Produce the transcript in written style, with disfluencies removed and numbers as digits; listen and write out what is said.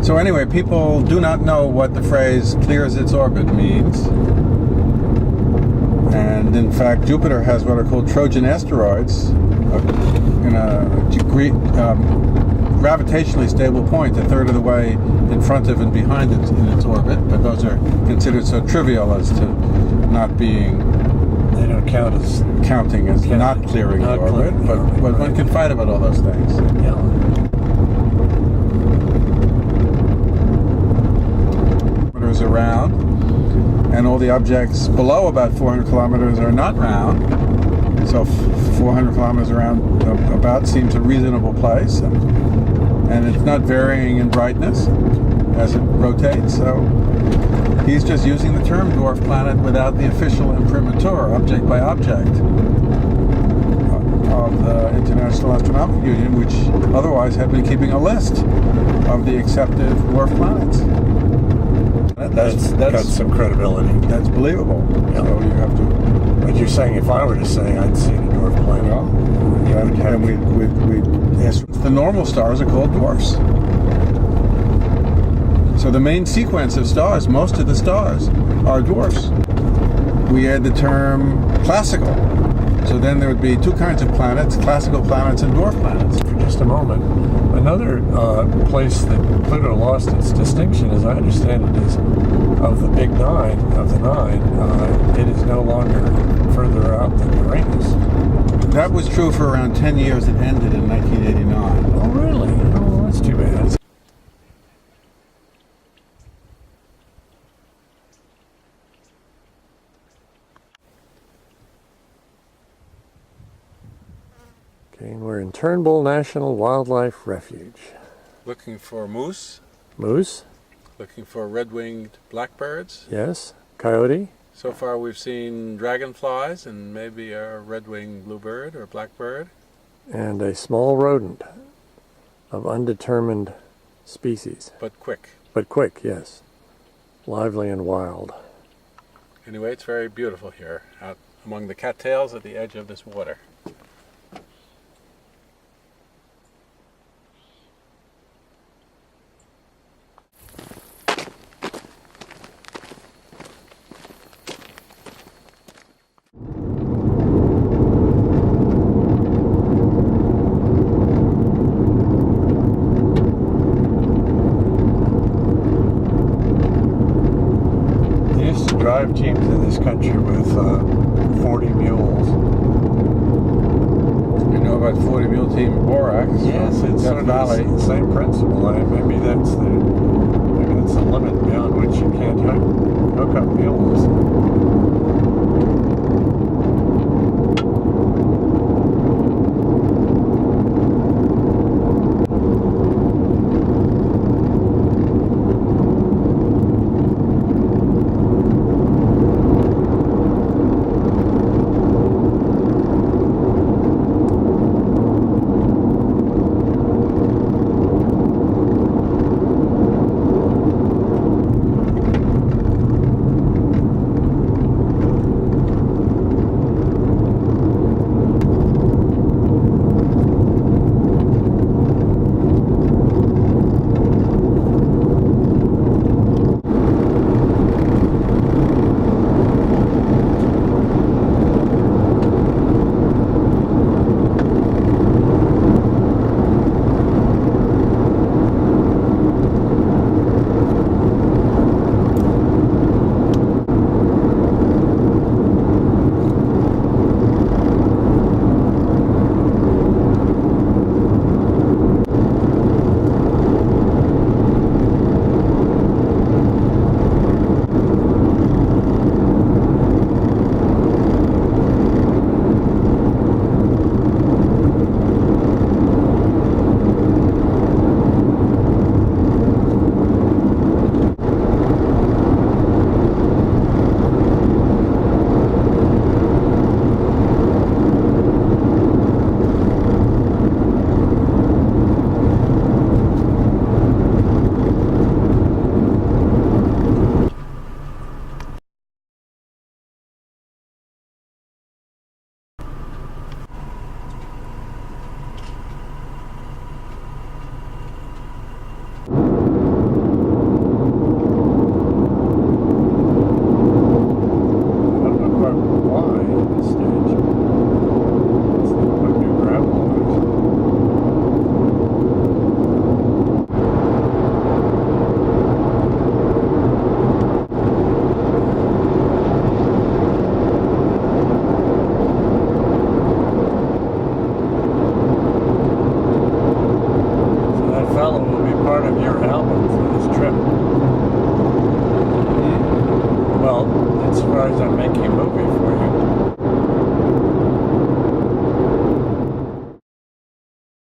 So anyway, people do not know what the phrase clears its orbit means. And in fact, Jupiter has what are called Trojan asteroids in a gravitationally stable point, a third of the way in front of and behind it in its orbit. But those are considered so trivial as to not being... They don't count as... Counting as not clearing the orbit. But one can fight about all those things. Yeah. Around, and all the objects below about 400 kilometers are not round. So 400 kilometers around about seems a reasonable place, and it's not varying in brightness as it rotates. So he's just using the term dwarf planet without the official imprimatur, object by object, of the International Astronomical Union, which otherwise had been keeping a list of the accepted dwarf planets. That's got some credibility. That's believable. Yeah. So you have to. But you're saying if I were to say I'd seen a dwarf planet, then we'd yes, the normal stars are called dwarfs. So the main sequence of stars, most of the stars, are dwarfs. We add the term classical. So then there would be two kinds of planets: classical planets and dwarf planets. For just a moment, another place that Pluto lost its distinction, as I understand it, is of the big nine, of the nine, it is no longer further out than Uranus. That was true for around 10 years. It ended in 1989. Oh, really? Oh, well, that's too bad. Okay, and we're in Turnbull National Wildlife Refuge. Looking for moose. Moose? Looking for red-winged blackbirds. Yes. Coyote? So far we've seen dragonflies and maybe a red-winged bluebird or blackbird. And a small rodent of undetermined species. But quick. But quick, yes. Lively and wild. Anyway, it's very beautiful here, out among the cattails at the edge of this water. Drive teams in this country with 40 mules. You know about 40 mule team Borax? Yes, it's sort of the same principle. Maybe that's the limit beyond which you can't hook up mules. album for this trip.